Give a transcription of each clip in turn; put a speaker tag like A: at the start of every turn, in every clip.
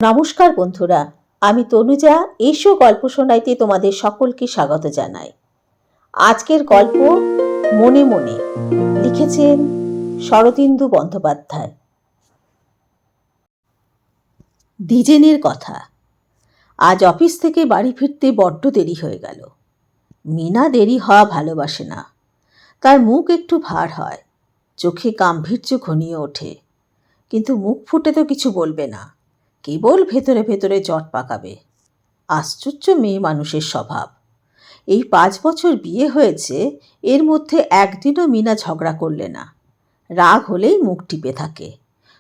A: নমস্কার বন্ধুরা, আমি তনুজা। এসো গল্প শোনাইতে তোমাদের সকলকে স্বাগত জানাই। আজকের গল্প মনে মনে, লিখেছেন শরদিন্দু বন্দ্যোপাধ্যায়। দ্বিজেনের কথা। আজ অফিস থেকে বাড়ি ফিরতে বড্ড দেরি হয়ে গেল। মিনা দেরি হওয়া ভালোবাসে না। তার মুখ একটু ভার হয়, চোখে গাম্ভীর্য ঘনিয়ে ওঠে, কিন্তু মুখ ফুটে তো কিছু বলবে না, কেবল ভেতরে ভেতরে জট পাকাবে। আশ্চর্য মেয়ে মানুষের স্বভাব। এই 5 বছর বিয়ে হয়েছে, এর মধ্যে একদিনও মিনা ঝগড়া করলে না। রাগ হলেই মুখ টিপে থাকে,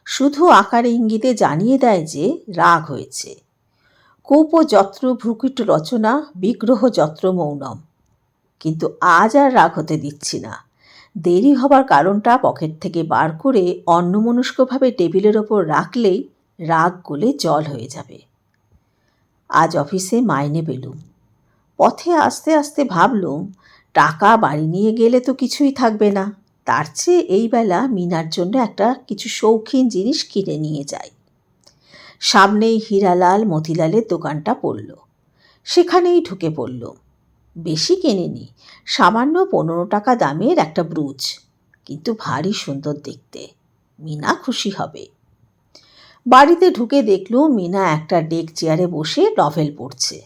A: শুধু আকারে ইঙ্গিতে জানিয়ে দেয় যে রাগ হয়েছে। কোপ যত্র ভ্রুকুট রচনা, বিগ্রহ যত্র মৌনম। কিন্তু আজ আর রাগ হতে দিচ্ছি না। দেরি হবার কারণটা পকেট থেকে বার করে অন্যমনস্কভাবে টেবিলের ওপর রাখলেই রাগ গলে জল হয়ে যাবে। আজ অফিসে মাইনে পেলুম। পথে আস্তে আস্তে ভাবলুম, টাকা বাড়ি নিয়ে গেলে তো কিছুই থাকবে না, তার চেয়ে এই বেলা মিনার জন্য একটা কিছু শৌখিন জিনিস কিনে নিয়ে যাই। সামনেই হীরালাল মতিলালের দোকানটা পড়ল, সেখানেই ঢুকে পড়লুম। বেশি কেনেনি, সামান্য 15 টাকা দামের একটা ব্রুচ, কিন্তু ভারী সুন্দর দেখতে। মিনা খুশি হবে। বাড়িতে ঢুকে দেখলুম মিনা একটা ডেক চেয়ারে বসে নভেল পড়ছে।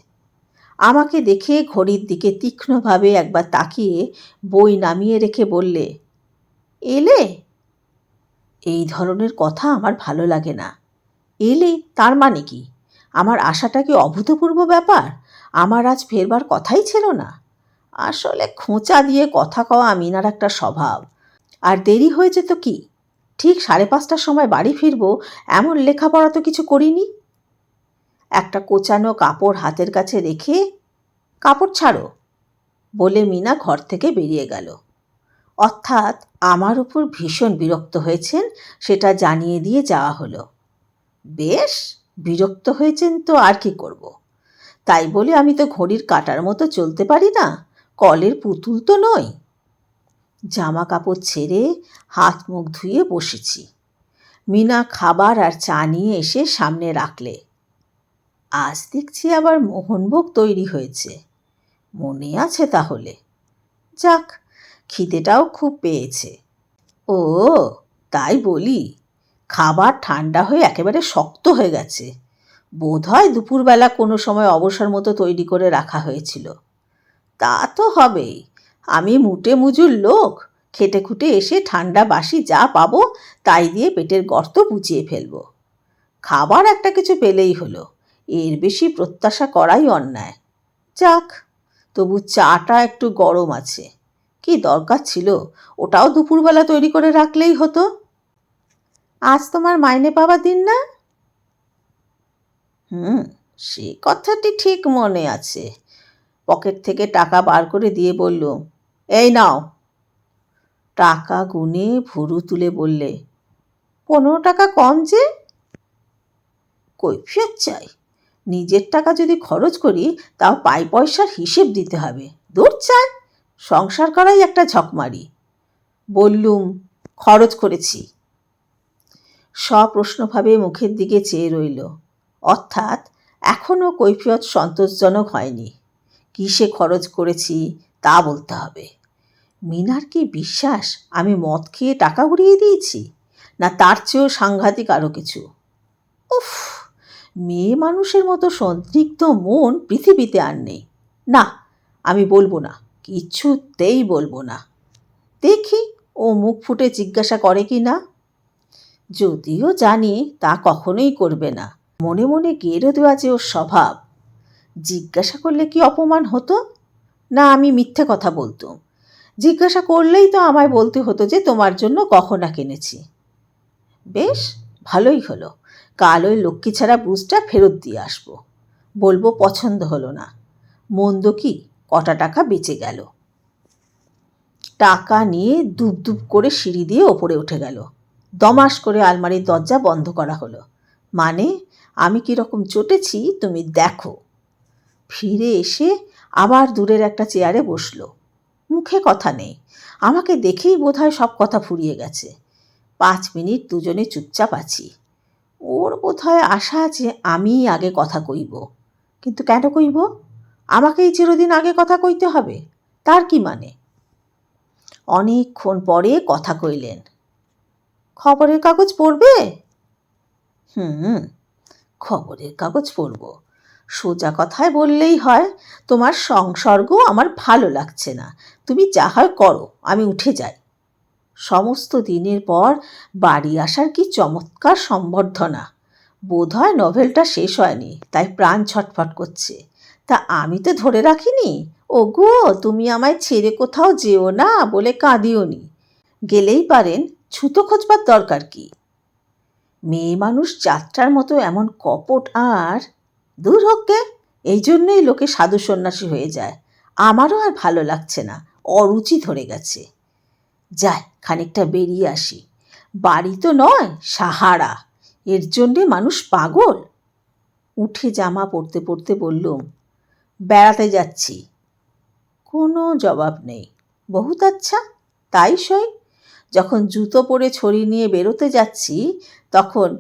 A: আমাকে দেখে ঘড়ির দিকে তীক্ষ্ণভাবে একবার তাকিয়ে বই নামিয়ে রেখে বললে, এলে? এই ধরনের কথা আমার ভালো লাগে না। এলে তার মানে কি? আমার আশাটা কি অভূতপূর্ব ব্যাপার? আমার আজ ফেরবার কথাই ছিল না। আসলে খোঁচা দিয়ে কথা কওয়া মিনার একটা স্বভাব। আর দেরি হয়েছে তো কি, ঠিক 5:30টার সময় বাড়ি ফিরবো এমন লেখাপড়া তো কিছু করিনি। একটা কোচানো কাপড় হাতের কাছে রেখে, কাপড় ছাড়ো বলে মিনা ঘর থেকে বেরিয়ে গেল। অর্থাৎ আমার উপর ভীষণ বিরক্ত হয়েছেন সেটা জানিয়ে দিয়ে যাওয়া হলো। বেশ, বিরক্ত হয়েছেন তো আর কি করব। তাই বলে আমি তো ঘড়ির কাঁটার মতো চলতে পারি না, কলের পুতুল তো নই। জামা কাপড় ছেড়ে হাত মুখ ধুয়ে বসেছি। মিনা খাবার আর চা নিয়ে এসে সামনে রাখলে। আজ দেখছি আবার মোহনভোগ তৈরি হয়েছে। মনে আছে তাহলে? যাক, খিদেটাও খুব পেয়েছে। ও তাই বলি, খাবার ঠান্ডা হয়ে একেবারে শক্ত হয়ে গেছে। বোধহয় দুপুরবেলা কোনো সময় অবসর মতো তৈরি করে রাখা হয়েছিল। তা তো হবেই, আমি মুটে মুজুর লোক, খেটে খুটে এসে ঠান্ডা বাসি যা পাবো তাই দিয়ে পেটের গর্ত বুঝিয়ে ফেলবো। খাবার একটা কিছু পেলেই হলো, এর বেশি প্রত্যাশা করাই অন্যায়। যাক, তবু চাটা একটু গরম আছে। কি দরকার ছিল ওটাও দুপুরবেলা তৈরি করে রাখলেই হতো। আজ তোমার মাইনে পাওয়া দিন না? সে কথাটি ঠিক মনে আছে। পকেট থেকে টাকা বার করে দিয়ে বলল, এই নাও। টাকা গুনে ভুরু তুলে বললে, 15 টাকা কম যে? কৈফিয়ত চাই? নিজের টাকা যদি খরচ করি তাও পয়সার হিসেব দিতে হবে। দূর চাই, সংসার করাই একটা ঝকমারি। বললুম, খরচ করেছি। সপ্রশ্নভাবে মুখের দিকে চেয়ে রইল। অর্থাৎ এখনও কৈফিয়ত সন্তোষজনক হয়নি। কিসে খরচ করেছি তা বলতে হবে। মিনার কি বিশ্বাস আমি মদ খেয়ে টাকা উড়িয়ে দিয়েছি, না তার চেয়েও সাংঘাতিক আরও কিছু? উফ, মেয়ে মানুষের মতো সন্দিগ্ধ মন পৃথিবীতে আর নেই। না, আমি বলবো না, কিছুতেই বলবো না। দেখি ও মুখ ফুটে জিজ্ঞাসা করে কি না। যদিও জানি তা কখনোই করবে না, মনে মনে গেড়ে দেওয়া যে ওর স্বভাব। জিজ্ঞাসা করলে কি অপমান হতো? না আমি মিথ্যে কথা বলতুম? জিজ্ঞাসা করলেই তো আমায় বলতে হতো যে তোমার জন্য গহনা কিনেছি। বেশ, ভালোই হলো। কাল ওই লক্ষ্মী ছাড়া ব্রুচটা ফেরত দিয়ে আসবো। বলবো পছন্দ হলো না। মন্দ কি, কটা টাকা বেঁচে গেল। টাকা নিয়ে দুপ দুপ করে সিঁড়ি দিয়ে ওপরে উঠে গেল। দমাস করে আলমারির দরজা বন্ধ করা হলো। মানে আমি কীরকম চটেছি তুমি দেখো। ফিরে এসে আবার দূরের একটা চেয়ারে বসলো। মুখে কথা নেই, আমাকে দেখেই বোধহয় সব কথা ফুরিয়ে গেছে। 5 মিনিট দুজনে চুপচাপ আছি। ওর বোধহয় আশা আছে আমিই আগে কথা কইব। কিন্তু কেন কইব? আমাকেই চিরদিন আগে কথা কইতে হবে, তার কি মানে? অনেকক্ষণ পরে কথা কইলেন, খবরের কাগজ পড়বে? হুম, খবরের কাগজ পড়ব। সোজা কথায় বললেই হয়, তোমার সংসর্গ আমার ভালো লাগছে না, তুমি যা হয় করো, আমি উঠে যাই। সমস্ত দিনের পর বাড়ি আসার কি চমৎকার সম্বর্ধনা। বোধহয় নভেলটা শেষ হয়নি, তাই প্রাণ ছটফট করছে। তা আমি তো ধরে রাখিনি। ওগো, তুমি আমায় ছেড়ে কোথাও যেও না বলে কাঁদিওনি। গেলেই পারেন, ছুতো খোঁজবার দরকার কি? মেয়ে মানুষ যাত্রার মতো এমন কপট আর দূর হোককে। এই জন্যই লোকে সাধু সন্ন্যাসী হয়ে যায়। আমারও আর ভালো লাগছে না, অরুচি ধরে গেছে। যাই, খানিকটা বেরিয়ে আসি। বাড়ি তো নয়, সাহারা, এর জন্যে মানুষ পাগল। উঠে জামা পরতে পরতে বললুম, বেড়াতে যাচ্ছি। কোনো জবাব নেই। বহুত আচ্ছা, তাই সই। যখন জুতো পরে ছড়ি নিয়ে বেরোতে যাচ্ছি, তখন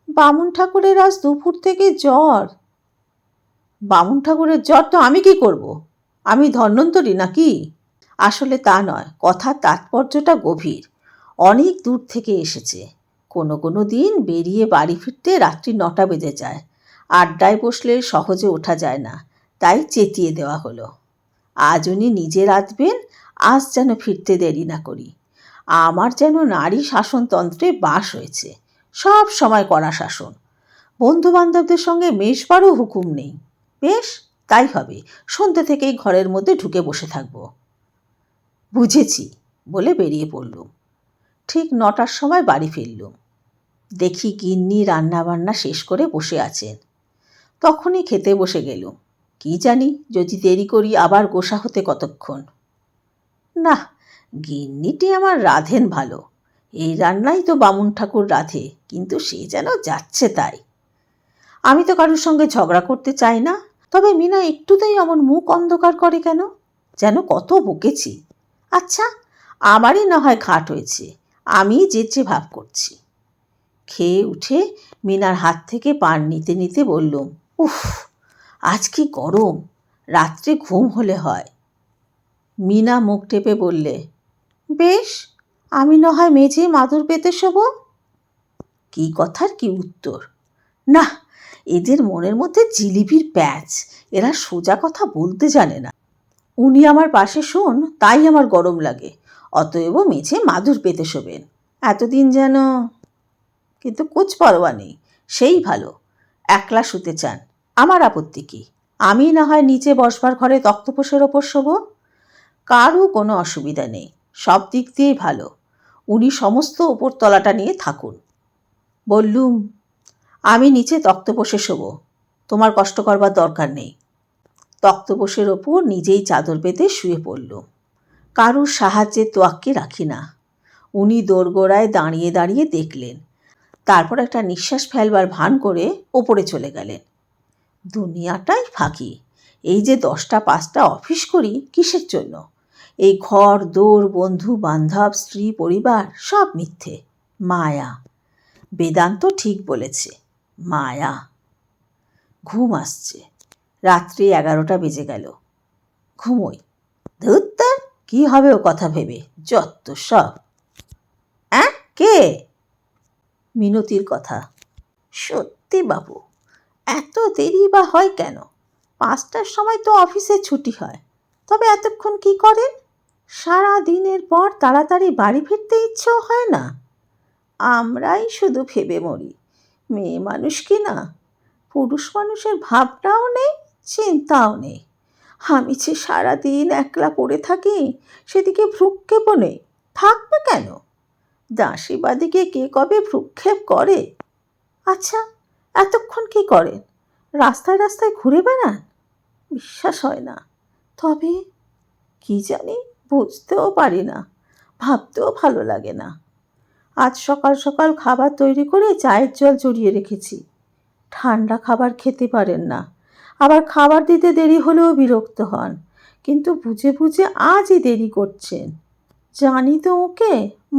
A: বামুন ঠাকুরের আজ দুপুর থেকে জ্বর। বামুন ঠাকুরের জ্বর তো আমি কি করব? আমি ধন্বন্তরী নাকি? আসলে তা নয়, কথার তাৎপর্যটা গভীর। অনেক দূর থেকে এসেছে। কোনো কোনো দিন বেরিয়ে বাড়ি ফিরতে রাত্রি 9টা বেজে যায়। আড্ডায় বসলে সহজে ওঠা যায় না, তাই চেতিয়ে দেওয়া হলো। আজ উনি নিজে রাঁধবেন, আজ যেন ফিরতে দেরি না করি। আমার যেন নারী শাসনতন্ত্রে বাস হয়েছে, সব সময় কড়া শাসন। বন্ধু বান্ধবদের সঙ্গে মেশবারও হুকুম নেই। বেশ, তাই হবে, সন্ধ্যে থেকেই ঘরের মধ্যে ঢুকে বসে থাকব। বুঝেছি বলে বেরিয়ে পড়লুম। ঠিক 9টার সময় বাড়ি ফিরলুম। দেখি গিন্নি রান্নাবান্না শেষ করে বসে আছেন। তখনই খেতে বসে গেলুম। কি জানি, যদি দেরি করি আবার গোসা হতে কতক্ষণ। না, গিন্নিটি আমার রাঁধেন ভালো। এই রান্নাই তো বামুন ঠাকুর রাঁধে, কিন্তু সে যেন যাচ্ছে তাই। আমি তো কারোর সঙ্গে ঝগড়া করতে চাই না, তবে মিনা একটুতেই অমন মুখ অন্ধকার করে কেন? যেন কত বকেছি। আচ্ছা, আমারই না হয় ঘাট হয়েছে, আমি যেচে ভাব করছি। খেয়ে উঠে মিনার হাত থেকে পান নিতে নিতে বললুম, উফ, আজ কি গরম, রাত্রে ঘুম হলে হয়। মিনা মুখ টেপে বললে, বেশ, আমি না হয় মেঝে মাদুর পেতে শোবো। কি কথার কি উত্তর? না, এদের মনের মধ্যে জিলিপির প্যাচ, এরা সোজা কথা বলতে জানে না। উনি আমার পাশে শোন, তাই আমার গরম লাগে, অতএব মেঝে মাদুর পেতে শোবেন। এতদিন যেন, কিন্তু কুছ পরোয়া নেই, সেই ভালো। একলা শুতে চান, আমার আপত্তি কি? আমি না হয় নিচে বসবার ঘরে তক্তপোষের ওপর শোবো। কারও কোনো অসুবিধা নেই, সব দিক দিয়েই ভালো। উনি সমস্ত ওপর তলাটা নিয়ে থাকুন। বললুম, আমি নিচে তক্তপোষে শোবো, তোমার কষ্ট করবার দরকার নেই। তক্তপোষের ওপর নিজেই চাদর পেতে শুয়ে পড়লুম। কারুর সাহায্যে তোয়াক্কে রাখি না। উনি দোরগোড়ায় দাঁড়িয়ে দাঁড়িয়ে দেখলেন, তারপর একটা নিঃশ্বাস ফেলবার ভান করে ওপরে চলে গেলেন। দুনিয়াটাই ফাঁকি। এই যে 10টা 5টা অফিস করি, কিসের জন্য? এই ঘর দোর, বন্ধু বান্ধব, স্ত্রী পরিবার সব মিথ্যে, মায়া। বেদান্ত ঠিক বলেছে, মায়া। ঘুম আসছে। রাত্রি 11টা বেজে গেল। ঘুমোই। ধুত্তার, কি হবে ও কথা ভেবে, যত সব। কে? মিনতির কথা। সত্যি বাবু, এত দেরি বা হয় কেন? 5টার সময় তো অফিসে ছুটি হয়। তবে এতক্ষণ কি করেন? সারা দিনের পর তাড়াতাড়ি বাড়ি ফিরতে ইচ্ছেও হয় না। আমরাই শুধু ভেবে মরি, মেয়ে মানুষ কি না, পুরুষ মানুষের ভাবনাও নেই, চিন্তাও নেই। আমি যে সারাদিন একলা পড়ে থাকি, সেদিকে ভ্রুক্ষেপও নেই। থাকবে কেন? দাসীবাদীকে কে কবে ভ্রুক্ষেপ করে? আচ্ছা, এতক্ষণ কি করেন? রাস্তায় রাস্তায় ঘুরে বেড়ান? বিশ্বাস হয় না। তবে কি জানি, বুঝতেও পারি না, ভাবতেও ভালো লাগে না। আজ সকাল সকাল খাবার তৈরি করে চায়ের জল জড়িয়ে রেখেছি। ঠান্ডা খাবার খেতে পারেন না, আবার খাবার দিতে দেরি হলেও বিরক্ত হন, কিন্তু বুঝে বুঝে আজই দেরি করছেন। জানি তো ওকে,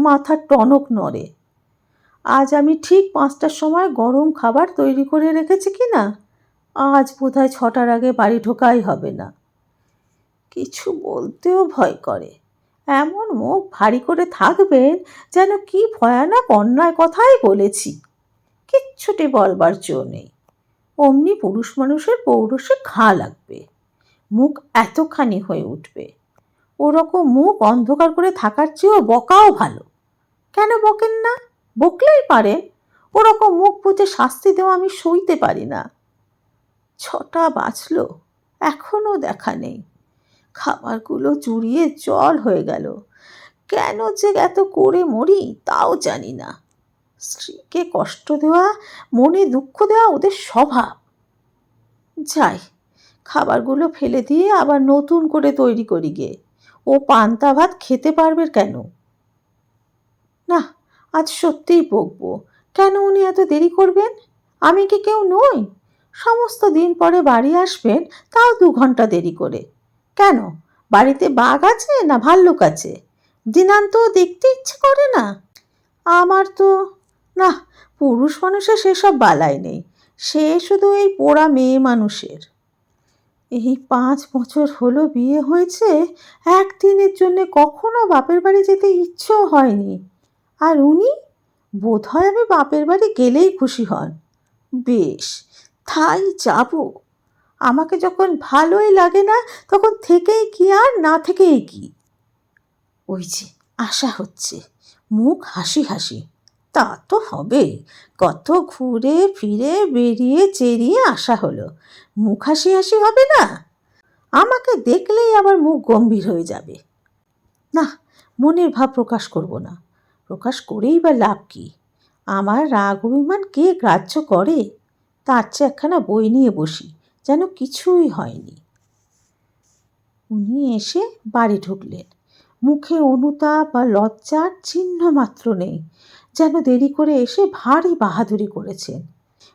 A: মাথার টনক নড়ে। আজ আমি ঠিক 5টার সময় গরম খাবার তৈরি করে রেখেছি কি না? আজ বোধহয় 6টার আগে বাড়ি ঢোকাই হবে না। কিছু বলতেও ভয় করে। এমন মুখ ভারী করে থাকবেন যেন কি ভয়ানক অন্যায় কথাই বলেছি। কিচ্ছুটি বলবার জো নেই। অমনি পুরুষ মানুষের পৌরুষে ঘা লাগবে, মুখ এতখানি হয়ে উঠবে। ওরকম মুখ অন্ধকার করে থাকার চেয়েও বকাও ভালো। কেন বকেন না? বকলেই পারেন। ওরকম মুখ বুঝে শাস্তি দেওয়া আমি সইতে পারি না। 6টা বাজলো, এখনো দেখা নেই। খাবারগুলো জুড়িয়ে জল হয়ে গেল। কেন যে এত করে মরি তাও জানি না। স্ত্রীকে কষ্ট দেওয়া, মনে দুঃখ দেওয়া ওদের স্বভাব। যাই, খাবারগুলো ফেলে দিয়ে আবার নতুন করে তৈরি করি গে। ও পান্তা ভাত খেতে পারবে কেন? না, আজ সত্যিই বকবো। কেন উনি এত দেরি করবেন? আমি কি কেউ নই? সমস্ত দিন পরে বাড়ি আসবেন, তাও 2 ঘন্টা দেরি করে। কেন, বাড়িতে বাঘ আছে না ভাল্লুক আছে? দিনান্ত দেখতে ইচ্ছে করে না? আমার তো না, পুরুষ মানুষের সেসব বালাই নেই। সে শুধু এই পোড়া মেয়ে মানুষের। এই 5 বছর হলো বিয়ে হয়েছে, একদিনের জন্যে কখনো বাপের বাড়ি যেতে ইচ্ছেও হয়নি। আর উনি বোধহয় আমি বাপের বাড়ি গেলেই খুশি হন। বেশ, তাই যাব। আমাকে যখন ভালোই লাগে না তখন থেকেই কি আর না থেকেই কি? ওই যে আশা হচ্ছে, মুখ হাসি হাসি। তা তো হবেই, কত ঘুরে ফিরে বেরিয়ে চেরিয়ে আসা হলো, মুখ হাসি হাসি হবে না? আমাকে দেখলেই আবার মুখ গম্ভীর হয়ে যাবে। না, মনের ভাব প্রকাশ করব না। প্রকাশ করেই বা লাভ কি? আমার রাগ অভিমান কে গ্রাহ্য করে? তার চেয়ে একখানা বই নিয়ে বসি, যেন কিছুই হয়নি। উনি এসে বাড়ি ঢুকলেন। মুখে অনুতাপ বা লজ্জার চিহ্ন মাত্র নেই, যেন দেরি করে এসে ভারী বাহাদুরি করেছেন।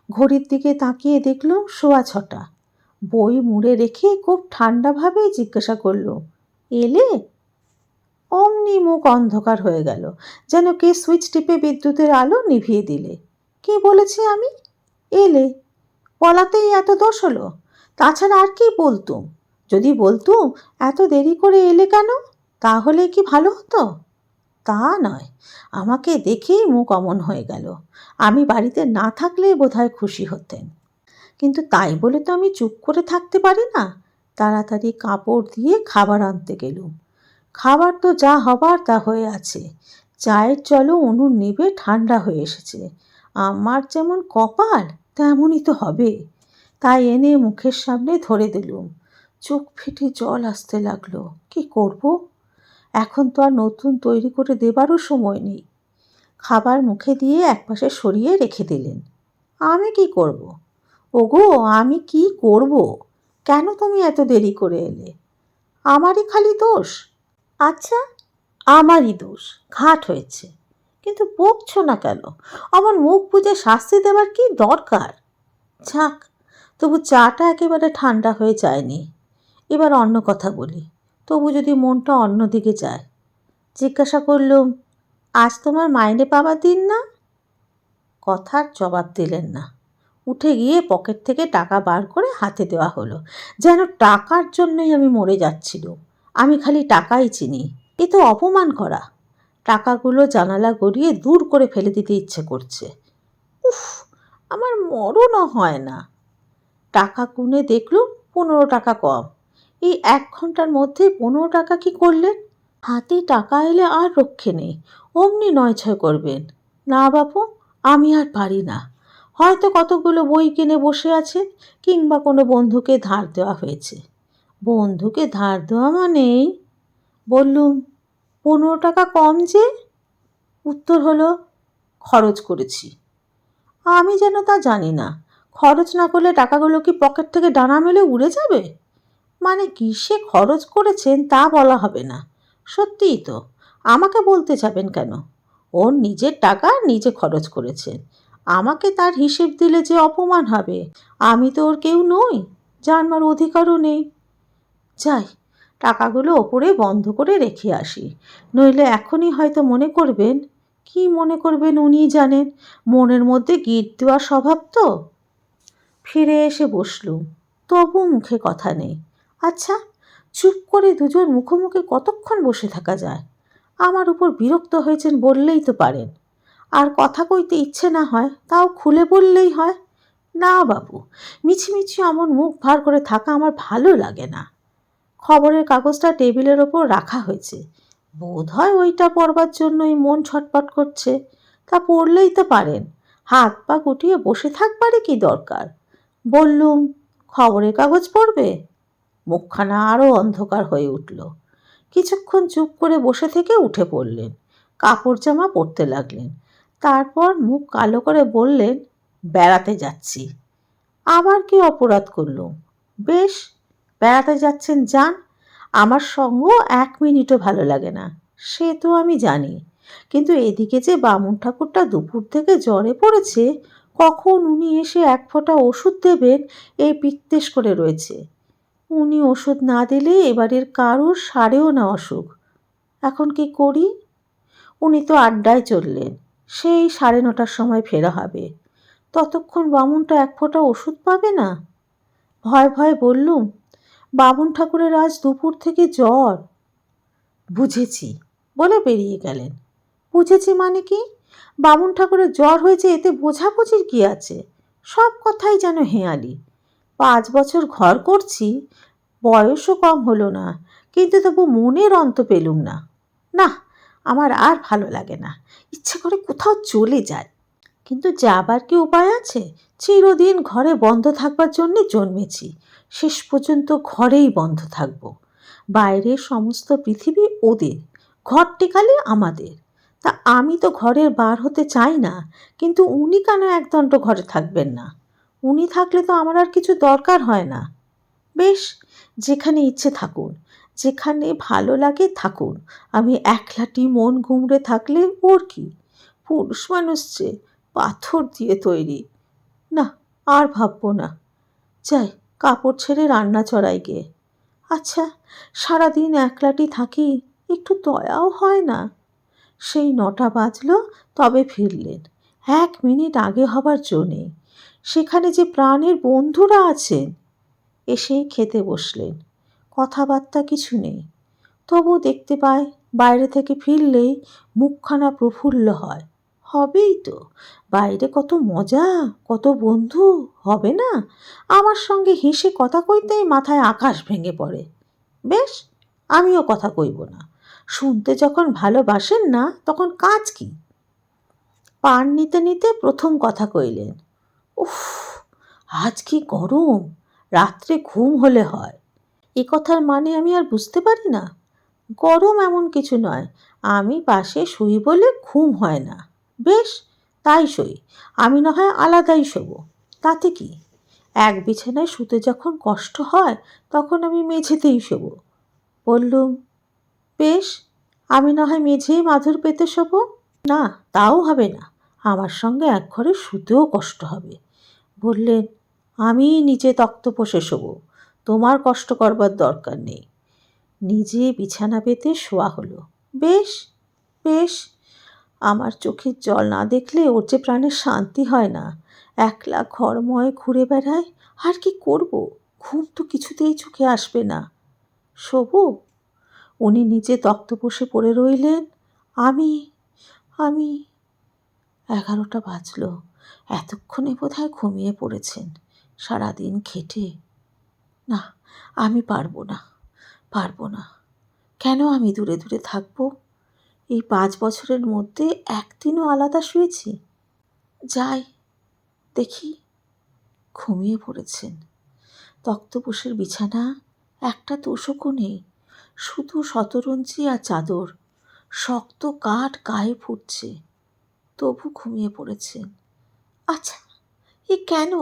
A: ঘড়ির দিকে তাকিয়ে দেখলাম 6:15। বই মুড়ে রেখে খুব ঠান্ডাভাবে জিজ্ঞাসা করল, এলে? অমনি মুখ অন্ধকার হয়ে গেল, যেন কে সুইচ টিপে বিদ্যুতের আলো নিভিয়ে দিলে। কি বলেছি আমি? এলে? বলাতেই এত দোষ হলো? তাছাড়া আর কি বলতুম? যদি বলতুম এত দেরি করে এলে কেন, তাহলে কি ভালো হতো? তা নয়, আমাকে দেখেই মুখ অমন হয়ে গেল। আমি বাড়িতে না থাকলে বোধহয় খুশি হতেন। কিন্তু তাই বলে তো আমি চুপ করে থাকতে পারি না। তাড়াতাড়ি কাপড় দিয়ে খাবার আনতে গেলুম। খাবার তো যা হবার তা হয়ে আছে। চায়ের জলও উনুন নিভে ঠান্ডা হয়ে এসেছে। আমার যেমন কপাল তেমনই তো হবে। তাই এনে মুখের সামনে ধরে দিলুম। চোখ ফেটে জল আসতে লাগলো। কি করব? এখন তো আর নতুন তৈরি করে দেবারও সময় নেই। খাবার মুখে দিয়ে একপাশে সরিয়ে রেখে দিলেন। আমি কি করব? ওগো, আমি কি করব? কেন তুমি এত দেরি করে এলে? আমারই খালি দোষ? আচ্ছা, আমারই দোষ, ঘাট হয়েছে। কিন্তু বকছো না কেন? আমার মুখ বুঝে শাস্তি দেবার কি দরকার? যাক, তবু চাটা একেবারে ঠান্ডা হয়ে যায়নি। এবার অন্য কথা বলি, তবু যদি মনটা অন্যদিকে যায়। জিজ্ঞাসা করলুম, আজ তোমার মাইনে পাবার দিন না? কথার জবাব দিলেন না। উঠে গিয়ে পকেট থেকে টাকা বার করে হাতে দেওয়া হলো, যেন টাকার জন্যই আমি মরে যাচ্ছিলুম। আমি খালি টাকাই চিনি। এ তো অপমান করা। টাকাগুলো জানালা গড়িয়ে দূর করে ফেলে দিতে ইচ্ছে করছে। উফ, আমার মরণও হয় না। টাকা গুনে দেখলুম 15 টাকা কম। এই 1 ঘন্টার মধ্যে 15 টাকা কি করলেন? হাতে টাকা এলে আর রক্ষে নেই, অমনি নয়ছয় করবেন। না বাপু, আমি আর পারি না। হয়তো কতগুলো বই কিনে বসে আছেন, কিংবা কোনো বন্ধুকে ধার দেওয়া হয়েছে। বন্ধুকে ধার দেওয়া মানেই? বললুম, 15 টাকা কম যে? উত্তর হলো, খরচ করেছি। আমি যেন তা জানি না। খরচ না করলে টাকাগুলো কি পকেট থেকে ডানা মেলে উড়ে যাবে? মানে কিসে খরচ করেছেন তা বলা হবে না। সত্যিই তো, আমাকে বলতে যাবেন কেন? ওর নিজের টাকা নিজে খরচ করেছেন। আমাকে তার হিসেব দিলে যে অপমান হবে। আমি তো ওর কেউ নই, জানবার অধিকারও নেই। যাই, টাকাগুলো ওপরে বন্ধ করে রেখে আসি, নইলে এখনই হয়তো মনে করবেন কি মনে করবেন উনিই জানেন, মনের মধ্যে গিট দেওয়ার স্বভাব তো। ফিরে এসে বসলুম, তবু মুখে কথা নেই। আচ্ছা, চুপ করে দুজন মুখোমুখি কতক্ষণ বসে থাকা যায়? আমার উপর বিরক্ত হয়েছেন বললেই তো পারেন। আর কথা কইতে ইচ্ছে না হয় তাও খুলে বললেই হয়। না বাবু, মিছিমিছি অমন মুখ ভার করে থাকা আমার ভালো লাগে না। খবরের কাগজটা টেবিলের ওপর রাখা হয়েছে, বোধ হয় ওইটা পড়বার জন্যই মন ছটপট করছে। তা পড়লেই তো পারেন, হাত পা গুটিয়ে বসে থাকবারই কি দরকার? বললুম, খবরের কাগজ পড়বে? মুখখানা আরও অন্ধকার হয়ে উঠল। কিছুক্ষণ চুপ করে বসে থেকে উঠে পড়লেন, কাপড় জামা পরতে লাগলেন। তারপর মুখ কালো করে বললেন, বেড়াতে যাচ্ছি। আবার কি অপরাধ করলুম? বেশ, বেড়াতে যাচ্ছেন যান, আমার সঙ্গ 1 মিনিটও ভালো লাগে না, সে তো আমি জানি। কিন্তু এদিকে যে বামুন ঠাকুরটা দুপুর থেকে জ্বরে পড়েছে, কখন উনি এসে 1 ফোঁটা ওষুধ দেবেন এই পিত্তেশ করে রয়েছে। উনি ওষুধ না দিলে এবারের কারোর সারেও না অসুখ। এখন কি করি? উনি তো আড্ডায় চললেন, সেই 9:30টার সময় ফেরা হবে। ততক্ষণ বামুনটা 1 ফোঁটা ওষুধ পাবে না। ভয় ভয় বললুম, বামুন ঠাকুরের আজ দুপুর থেকে জ্বর। বুঝেছি বলে বেরিয়ে গেলেন। বুঝেছি মানে কি? বামুন ঠাকুরের জ্বর হয়েছে এতে বোঝাবুঝির কি আছে? সব কথাই যেন হেঁয়ালি। 5 বছর ঘর করছি, বয়সও কম হলো না, কিন্তু তবু মনের অন্ত পেলুম না। না, আমার আর ভালো লাগে না, ইচ্ছে করে কোথাও চলে যায়। কিন্তু যাবার কি উপায় আছে? চিরদিন ঘরে বন্ধ থাকবার জন্যে জন্মেছি, শেষ পর্যন্ত ঘরেই বন্ধ থাকব। বাইরের সমস্ত পৃথিবী ওদের, ঘর টেকালে আমাদের। তা আমি তো ঘরের বার হতে চাই না, কিন্তু উনি কেন একদণ্ড ঘরে থাকবেন না? উনি থাকলে তো আমার আর কিছু দরকার হয় না। বেশ, যেখানে ইচ্ছে থাকুন, যেখানে ভালো লাগে থাকুন, আমি একলাটি মন গুমড়ে থাকলে ওর কি? পুরুষ মানুষ যে পাথর দিয়ে তৈরি। না, আর ভাববো না। যাই, কাপড় ছেড়ে রান্না চড়াই গে। আচ্ছা, সারাদিন একলাটি থাকি, একটু দয়াও হয় না। সেই 9টা বাজলো, তবে ফিরলেন। 1 মিনিট আগে হবার জো নেই। সেখানে যে প্রাণের বন্ধুরা আছেন। এসেই খেতে বসলেন। কথাবার্তা কিছু নেই, তবু দেখতে পায় বাইরে থেকে ফিরলেই মুখখানা প্রফুল্ল হয়। হবেই তো, বাইরে কত মজা, কত বন্ধু, হবে না? আমার সঙ্গে হেসে কথা কইতেই মাথায় আকাশ ভেঙে পড়ে। বেশ, আমিও কথা কইব না। শুনতে যখন ভালোবাসেন না তখন কাজ কি? পান নিতে নিতে প্রথম কথা কইলেন, উফ, আজ কি গরম, রাত্রে ঘুম হলে হয়। এ কথার মানে আমি আর বুঝতে পারি না। গরম এমন কিছু নয়, আমি পাশে শুই বলে ঘুম হয় না। বেশ, তাই সই, আমি না হয় আলাদাই শোবো, তাতে কি? এক বিছানায় শুতে যখন কষ্ট হয় তখন আমি মেঝেতেই শোবো। বললুম, বেশ, আমি না হয় মেঝেই মাদুর পেতে শোবো। না, তাও হবে না, আমার সঙ্গে এক ঘরে শুতেও কষ্ট হবে। বললেন, আমি নিচে তক্তপোষে শোবো, তোমার কষ্ট করবার দরকার নেই। নিজে বিছানা পেতে শোয়া হলো। বেশ বেশ, আমার চোখের জল না দেখলে ওর যে প্রাণের শান্তি হয় না। একলা ঘরময় ঘুরে বেড়ায়, আর কি করব? ঘুম তো কিছুতেই চোখে আসবে না। শোবো? উনি নিচে তক্তপোষে পড়ে রইলেন। আমি আমি 11টা বাজলো। এতক্ষণে বোধহয় ঘুমিয়ে পড়েছেন, সারাদিন খেটে। না, আমি পারবো না, পারবো না। কেন আমি দূরে দূরে থাকবো? এই 5 বছরের মধ্যে একদিনও আলাদা শুয়েছি? যাই, দেখি। ঘুমিয়ে পড়েছেন। তক্তপোষের বিছানা, একটা তোষকও নেই, শুধু শতরঞ্জি আর চাদর। শক্ত কাঠ গায়ে ফুটছে, তবু ঘুমিয়ে পড়েছেন। আচ্ছা, এ কেন?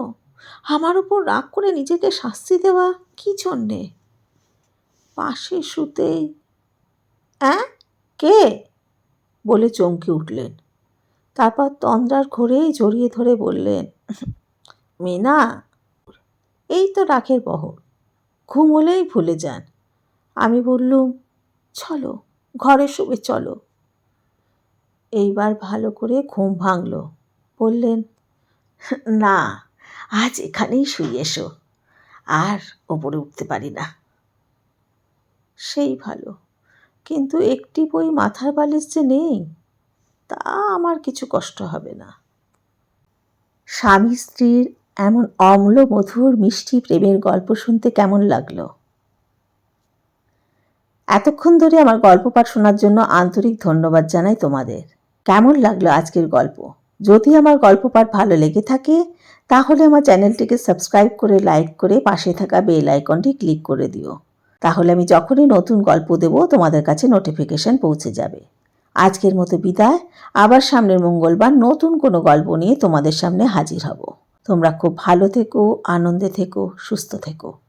A: আমার ওপর রাগ করে নিজেকে শাস্তি দেওয়া কি জন্যে? পাশে শুতেই, অ্যাঁ, কে? বলে চমকে উঠলেন। তারপর তন্দ্রার ঘোরেই জড়িয়ে ধরে বললেন, মিনা। এই তো রাখের বহর, ঘুম হলেই ভুলে যান। আমি বললুম, চলো, ঘরে শুবে চলো। এইবার ভালো করে ঘুম ভাঙল। বললেন, না, আজ এখানেই শুয়ে এসো, আর ওপরে উঠতে পারি না। সেই ভালো, কিন্তু একটি বই মাথার বালিশ যে নেই, তা আমার কিছু কষ্ট হবে না। স্বামী স্ত্রীর এমন অম্ল মধুর মিষ্টি প্রেমের গল্প শুনতে কেমন লাগলো? এতক্ষণ ধরে আমার গল্প পাঠ শোনার জন্য আন্তরিক ধন্যবাদ জানাই তোমাদের। কেমন লাগলো আজকের গল্প? যদি আমার গল্প পাঠ ভালো লেগে থাকে তাহলে আমার চ্যানেলটিকে সাবস্ক্রাইব করে, লাইক করে, পাশে থাকা বেল আইকনটি ক্লিক করে দিও। তাহলে আমি যখনই নতুন গল্প দেব তোমাদের কাছে নোটিফিকেশন পৌঁছে যাবে। আজকের মতো বিদায়। আবার সামনের মঙ্গলবার নতুন কোনো গল্প নিয়ে তোমাদের সামনে হাজির হব। তোমরা খুব ভালো থেকো, আনন্দে থেকো, সুস্থ থেকো।